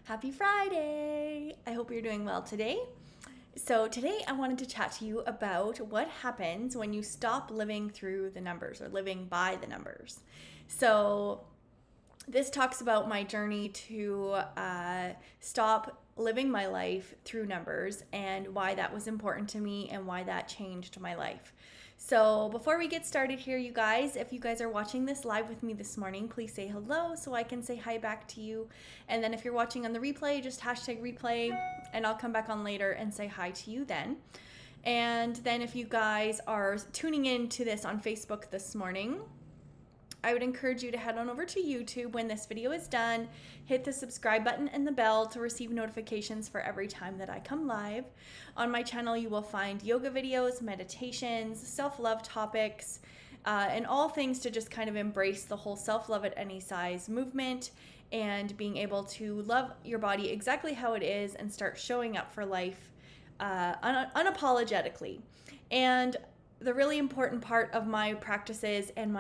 Happy Friday! I hope you're doing well today. So, today I wanted to chat to you about what happens when you stop living through the numbers or living by the numbers. So, this talks about my journey to stop living my life through numbers and why that was important to me and why that changed my life. So, before we get started here, you guys, if you guys are watching this live with me this morning, please say hello so I can say hi back to you. And then if you're watching on the replay, just hashtag replay, and I'll come back on later and say hi to you then. And then if you guys are tuning in to this on Facebook this morning, I would encourage you to head on over to YouTube when this video is done, hit the subscribe button and the bell to receive notifications for every time that I come live. On my channel, you will find yoga videos, meditations, self-love topics, and all things to just kind of embrace the whole self-love at any size movement and being able to love your body exactly how it is and start showing up for life unapologetically. And the really important part of my practices and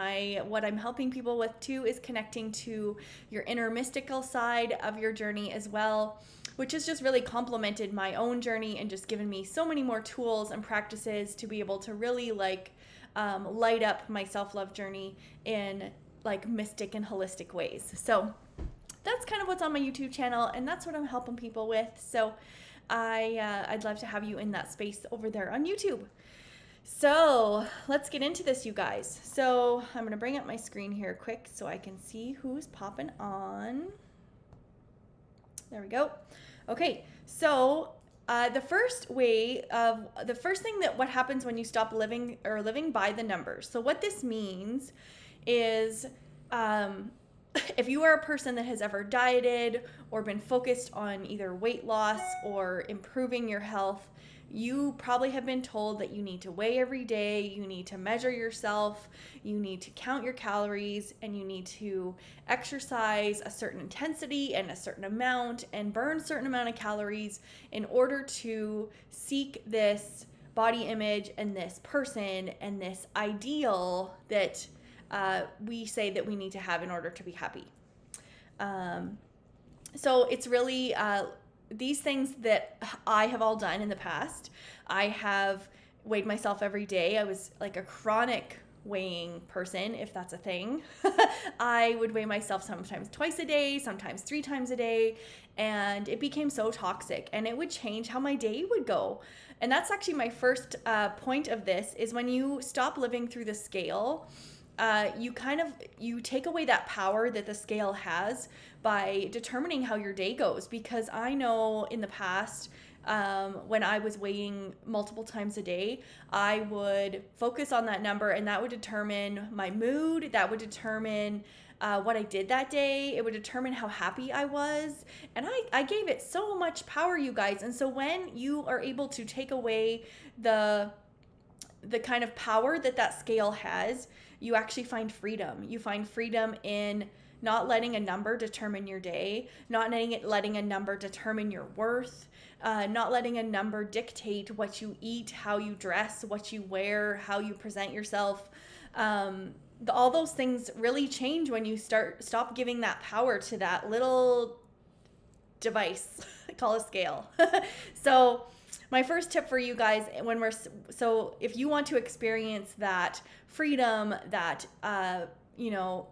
what I'm helping people with too is connecting to your inner mystical side of your journey as well, which has just really complemented my own journey and just given me so many more tools and practices to be able to really light up my self-love journey in mystic and holistic ways. So that's kind of what's on my YouTube channel, and that's what I'm helping people with. So I'd love to have you in that space over there on YouTube. So let's get into this, you guys. So I'm going to bring up my screen here quick so I can see who's popping on. There we go. Okay, so the first thing that what happens when you stop living by the numbers. So what this means is if you are a person that has ever dieted or been focused on either weight loss or improving your health, you probably have been told that you need to weigh every day, you need to measure yourself, you need to count your calories, and you need to exercise a certain intensity and a certain amount and burn a certain amount of calories in order to seek this body image and this person and this ideal that we say that we need to have in order to be happy. So it's really these things that I have all done in the past. I have weighed myself every day. I was like a chronic weighing person, if that's a thing. I would weigh myself sometimes twice a day, sometimes 3 times a day, and it became so toxic, and it would change how my day would go. And that's actually my first point of this is when you stop living through the scale, you take away that power that the scale has by determining how your day goes. Because I know in the past, when I was weighing multiple times a day, I would focus on that number, and that would determine my mood. That would determine what I did that day. It would determine how happy I was. And I gave it so much power, you guys. And so when you are able to take away the kind of power that scale has, you actually find freedom. You find freedom in not letting a number determine your day, not letting a number determine your worth, not letting a number dictate what you eat, how you dress, what you wear, how you present yourself. All those things really change when you stop giving that power to that little device called a scale. So my first tip for you guys, if you want to experience that freedom, that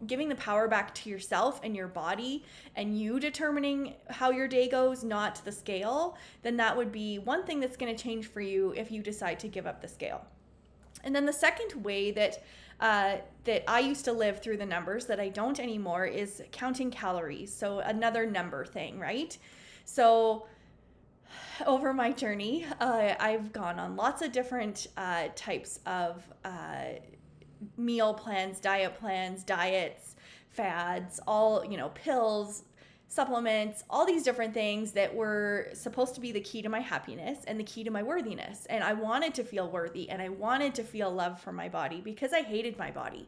giving the power back to yourself and your body, and you determining how your day goes, not the scale, then that would be one thing that's going to change for you if you decide to give up the scale. And then the second way that I used to live through the numbers that I don't anymore is counting calories. So another number thing, right? So over my journey, I've gone on lots of different types of meal plans, diets, fads, all, pills, supplements, all these different things that were supposed to be the key to my happiness and the key to my worthiness. And I wanted to feel worthy, and I wanted to feel love for my body because I hated my body.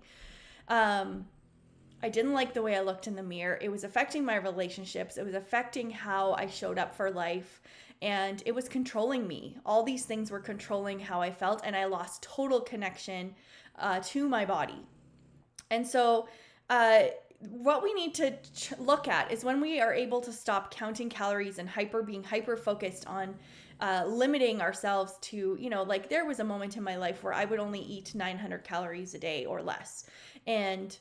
I didn't like the way I looked in the mirror. It was affecting my relationships. It was affecting how I showed up for life, and it was controlling me. All these things were controlling how I felt, and I lost total connection to my body. And so what we need to look at is when we are able to stop counting calories and being hyper focused on limiting ourselves to, like there was a moment in my life where I would only eat 900 calories a day or less. And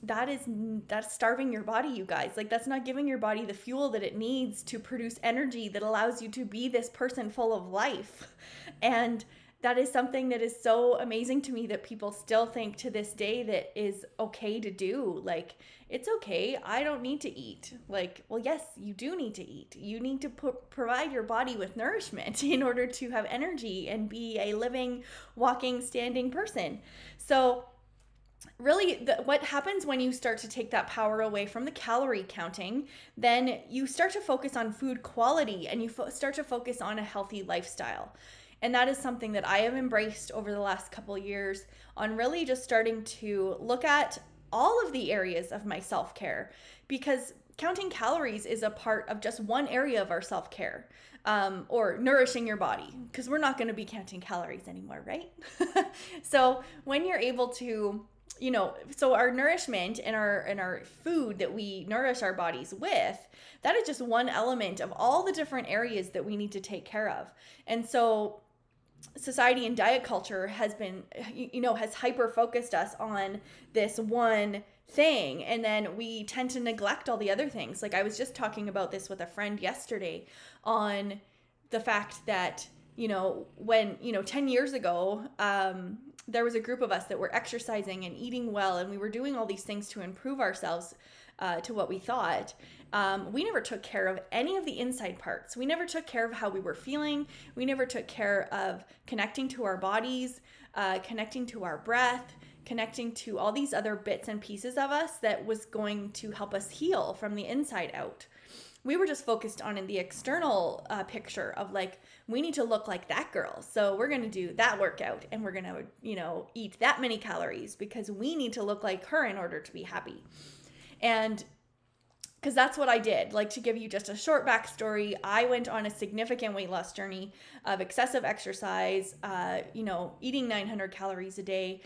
that's starving your body, you guys. Like, that's not giving your body the fuel that it needs to produce energy that allows you to be this person full of life. And that is something that is so amazing to me that people still think to this day that is okay to do. Like, it's okay. I don't need to eat. Like, well, yes, you do need to eat. You need to provide your body with nourishment in order to have energy and be a living, walking, standing person. So really, what happens when you start to take that power away from the calorie counting, then you start to focus on food quality and you start to focus on a healthy lifestyle. And that is something that I have embraced over the last couple of years, on really just starting to look at all of the areas of my self-care, because counting calories is a part of just one area of our self-care, or nourishing your body, because we're not going to be counting calories anymore, right? So when you're able to, so our nourishment and our food that we nourish our bodies with, that is just one element of all the different areas that we need to take care of. And so society and diet culture has been, has hyper focused us on this one thing. And then we tend to neglect all the other things. Like, I was just talking about this with a friend yesterday on the fact that, when, 10 years ago, there was a group of us that were exercising and eating well, and we were doing all these things to improve ourselves to what we thought. We never took care of any of the inside parts. We never took care of how we were feeling. We never took care of connecting to our bodies, connecting to our breath, connecting to all these other bits and pieces of us that was going to help us heal from the inside out. We were just focused on in the external picture of, like, we need to look like that girl. So we're going to do that workout and we're going to, eat that many calories because we need to look like her in order to be happy. And because that's what I did. Like, to give you just a short backstory, I went on a significant weight loss journey of excessive exercise, eating 900 calories a day,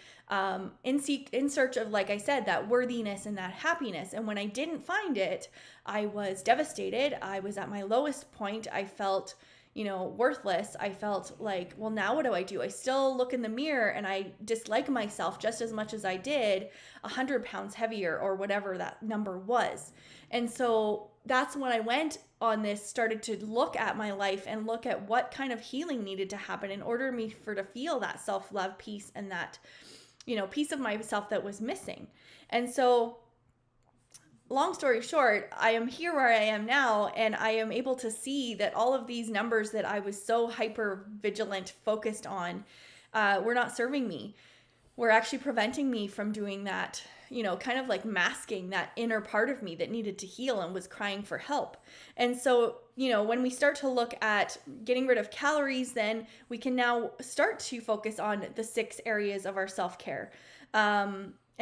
in search of, like I said, that worthiness and that happiness. And when I didn't find it, I was devastated. I was at my lowest point. I felt, worthless. I felt like, well, now what do? I still look in the mirror and I dislike myself just as much as I did 100 pounds heavier or whatever that number was. And so that's when I went on this, started to look at my life and look at what kind of healing needed to happen in order to feel that self-love piece and that, piece of myself that was missing. And so, long story short, I am here where I am now, and I am able to see that all of these numbers that I was so hyper vigilant focused on were not serving me. Were actually preventing me from doing that, kind of like masking that inner part of me that needed to heal and was crying for help. And so, when we start to look at getting rid of calories, then we can now start to focus on the 6 areas of our self-care.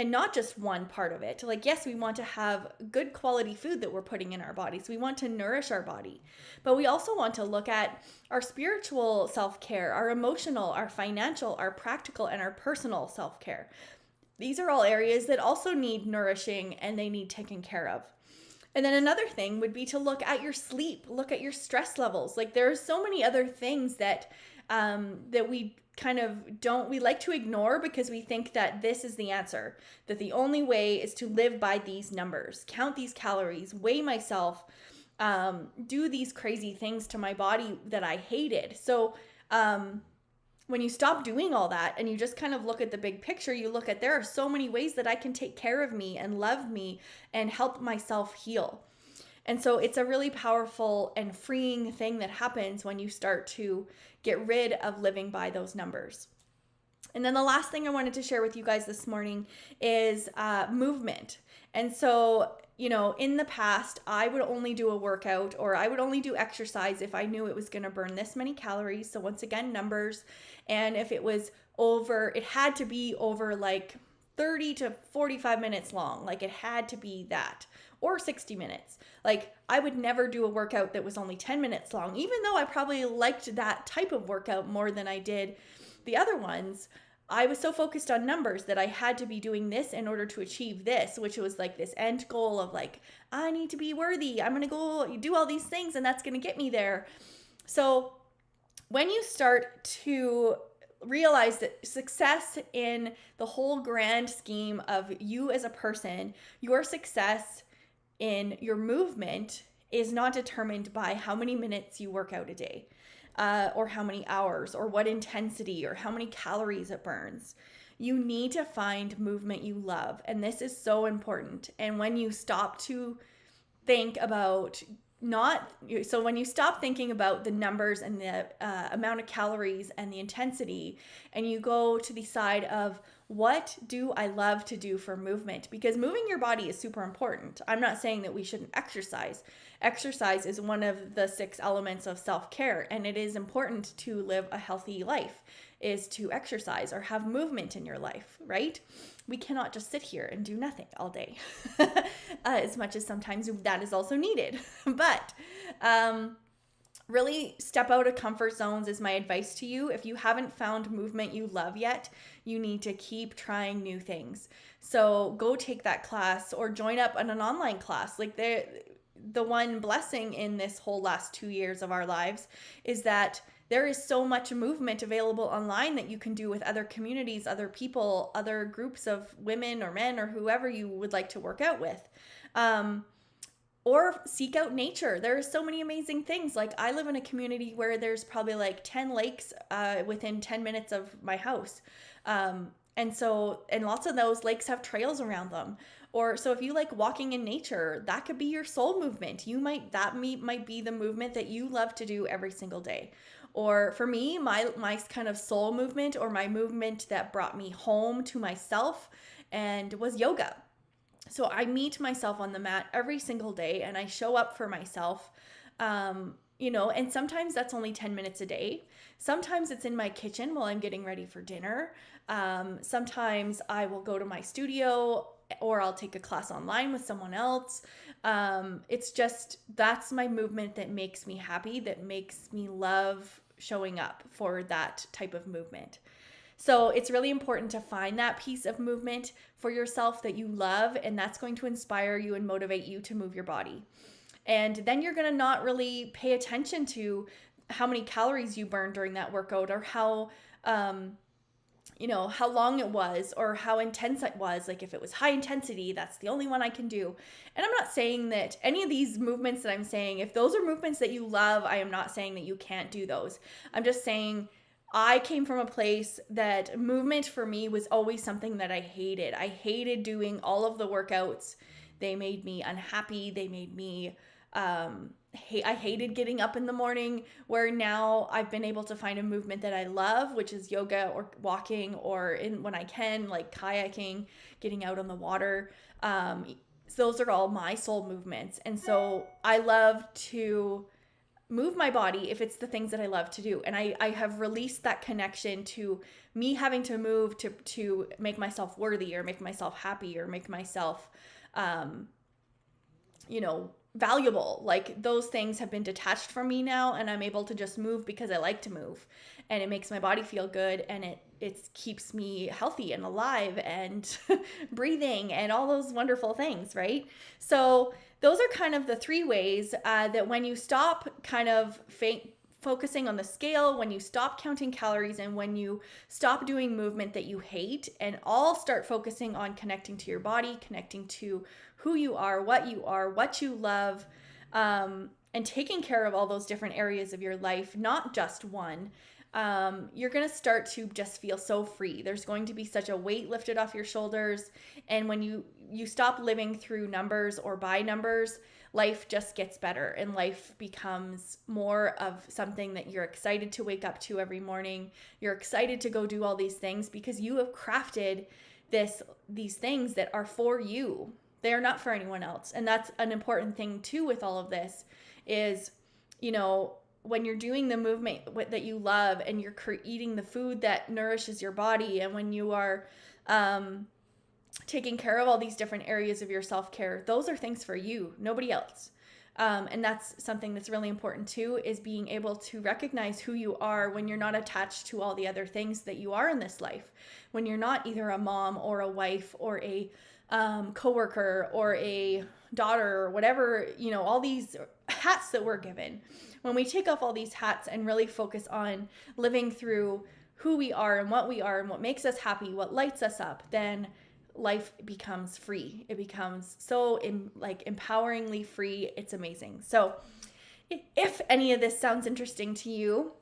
And not just one part of it. Like, yes, we want to have good quality food that we're putting in our bodies. We want to nourish our body. But we also want to look at our spiritual self-care, our emotional, our financial, our practical, and our personal self-care. These are all areas that also need nourishing and they need taken care of. And then another thing would be to look at your sleep, look at your stress levels. Like, there are so many other things that we kind of we like to ignore because we think that this is the answer, that the only way is to live by these numbers, count these calories, weigh myself, do these crazy things to my body that I hated. So when you stop doing all that and you just kind of look at the big picture, you look at, there are so many ways that I can take care of me and love me and help myself heal. And so it's a really powerful and freeing thing that happens when you start to get rid of living by those numbers. And then the last thing I wanted to share with you guys this morning is movement. And so, in the past, I would only do a workout or I would only do exercise if I knew it was going to burn this many calories. So once again, numbers. And if it was over, it had to be over like 30 to 45 minutes long. Like, it had to be that, or 60 minutes. Like, I would never do a workout that was only 10 minutes long, even though I probably liked that type of workout more than I did the other ones. I was so focused on numbers that I had to be doing this in order to achieve this, which was like this end goal of like, I need to be worthy. I'm going to go do all these things and that's going to get me there. So when you start to realize that success in the whole grand scheme of you as a person, your success in your movement is not determined by how many minutes you work out a day, or how many hours, or what intensity, or how many calories it burns. You need to find movement you love, and this is so important. And when you stop to think about when you stop thinking about the numbers and the amount of calories and the intensity, and you go to the side of, what do I love to do for movement? Because moving your body is super important. I'm not saying that we shouldn't exercise. Exercise is one of the 6 elements of self-care, and it is important to live a healthy life, is to exercise or have movement in your life, right? We cannot just sit here and do nothing all day, as much as sometimes that is also needed. But really step out of comfort zones is my advice to you. If you haven't found movement you love yet, you need to keep trying new things. So go take that class or join up on an online class. Like the one blessing in this whole last 2 years of our lives is that there is so much movement available online that you can do with other communities, other people, other groups of women or men or whoever you would like to work out with. Or seek out nature. There are so many amazing things. Like, I live in a community where there's probably like 10 lakes within 10 minutes of my house. And lots of those lakes have trails around them. So if you like walking in nature, that could be your soul movement. That might be the movement that you love to do every single day. Or for me, my kind of soul movement, or my movement that brought me home to myself, and was yoga. So I meet myself on the mat every single day, and I show up for myself, and sometimes that's only 10 minutes a day. Sometimes it's in my kitchen while I'm getting ready for dinner. Sometimes I will go to my studio, or I'll take a class online with someone else. It's just, that's my movement that makes me happy, that makes me love showing up for that type of movement. So it's really important to find that piece of movement for yourself that you love, and that's going to inspire you and motivate you to move your body. And then you're going to not really pay attention to how many calories you burn during that workout, or how long it was, or how intense it was. Like, if it was high intensity, that's the only one I can do. And I'm not saying that any of these movements that I'm saying, if those are movements that you love, I am not saying that you can't do those. I'm just saying, I came from a place that movement for me was always something that I hated. I hated doing all of the workouts. They made me unhappy. They made me, I hated getting up in the morning, where now I've been able to find a movement that I love, which is yoga or walking, or when I can, like kayaking, getting out on the water. So those are all my soul movements. And so I love to move my body if it's the things that I love to do. And I have released that connection to me having to move to make myself worthy, or make myself happy, or make myself, valuable. Like, those things have been detached from me now, and I'm able to just move because I like to move, and it makes my body feel good, and it keeps me healthy and alive and breathing and all those wonderful things, right? So those are kind of the 3 ways that when you stop kind of focusing on the scale, when you stop counting calories, and when you stop doing movement that you hate, and all start focusing on connecting to your body, connecting to who you are, what you love, and taking care of all those different areas of your life, not just one, you're going to start to just feel so free. There's going to be such a weight lifted off your shoulders. And when you stop living through numbers or by numbers, life just gets better, and life becomes more of something that you're excited to wake up to every morning. You're excited to go do all these things because you have crafted these things that are for you. They are not for anyone else. And that's an important thing too with all of this is, when you're doing the movement that you love, and you're eating the food that nourishes your body, and when you are taking care of all these different areas of your self-care, those are things for you, nobody else. And that's something that's really important too, is being able to recognize who you are when you're not attached to all the other things that you are in this life. When you're not either a mom or a wife or a coworker or a daughter or whatever, all these hats that we're given. When we take off all these hats and really focus on living through who we are and what makes us happy, what lights us up, then life becomes free. It becomes so empoweringly free. It's amazing. So if any of this sounds interesting to you,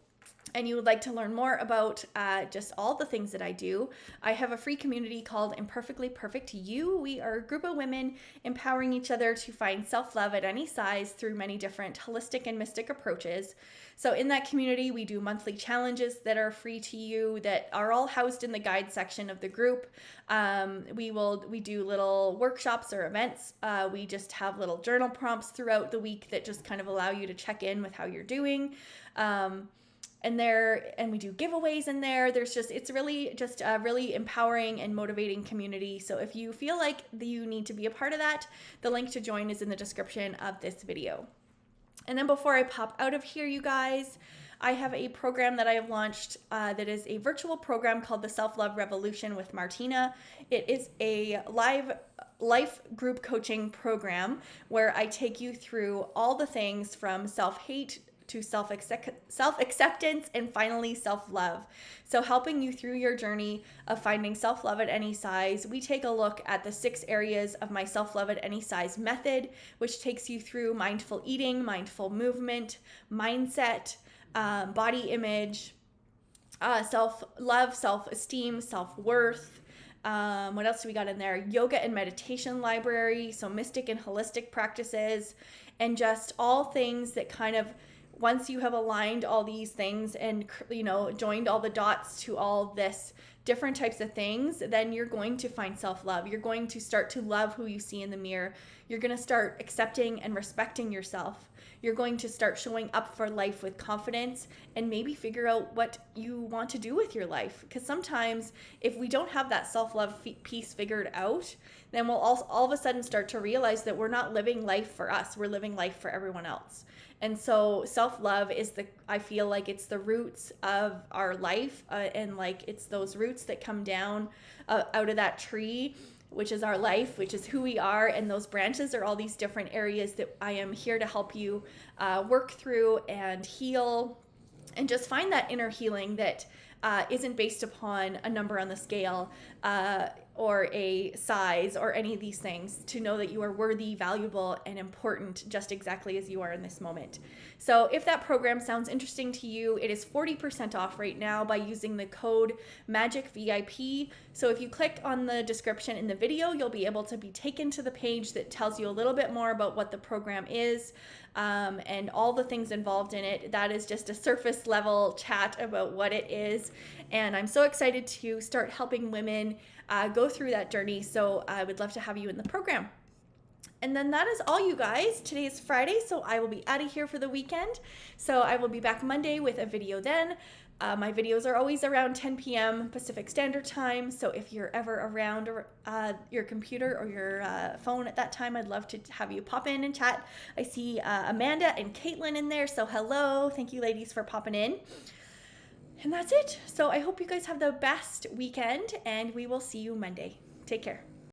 and you would like to learn more about just all the things that I do, I have a free community called Imperfectly Perfect You. We are a group of women empowering each other to find self-love at any size through many different holistic and mystic approaches. So in that community, we do monthly challenges that are free to you that are all housed in the guide section of the group. We do little workshops or events. We just have little journal prompts throughout the week that just kind of allow you to check in with how you're doing. And we do giveaways in there. It's really just a really empowering and motivating community. So if you feel like you need to be a part of that, the link to join is in the description of this video. And then before I pop out of here, you guys, I have a program that I have launched that is a virtual program called the Self-Love Revolution with Martina. It is a life group coaching program where I take you through all the things from self-hate to self-acceptance and finally self-love. So helping you through your journey of finding self-love at any size, we take a look at the 6 areas of my self-love at any size method, which takes you through mindful eating, mindful movement, mindset, body image, self-love, self-esteem, self-worth. What else do we got in there? Yoga and meditation library, so mystic and holistic practices, and just all things that kind of, once you have aligned all these things and, joined all the dots to all this different types of things, then you're going to find self-love. You're going to start to love who you see in the mirror. You're going to start accepting and respecting yourself. You're going to start showing up for life with confidence and maybe figure out what you want to do with your life. Because sometimes if we don't have that self-love piece figured out, then we'll all of a sudden start to realize that we're not living life for us. We're living life for everyone else. And so self-love is I feel like it's the roots of our life, and it's those roots that come down out of that tree, which is our life, which is who we are. And those branches are all these different areas that I am here to help you work through and heal and just find that inner healing that isn't based upon a number on the scale or a size or any of these things, to know that you are worthy, valuable, and important just exactly as you are in this moment. So if that program sounds interesting to you, it is 40% off right now by using the code MAGICVIP. So if you click on the description in the video, you'll be able to be taken to the page that tells you a little bit more about what the program is and all the things involved in it. That is just a surface level chat about what it is. And I'm so excited to start helping women go through that journey. So I would love to have you in the program. And then that is all, you guys. Today is Friday, so I will be out of here for the weekend. So I will be back Monday with a video then. My videos are always around 10 p.m. Pacific Standard Time. So if you're ever around your computer or your phone at that time, I'd love to have you pop in and chat. I see Amanda and Caitlin in there. So hello. Thank you, ladies, for popping in. And that's it. So I hope you guys have the best weekend, and we will see you Monday. Take care.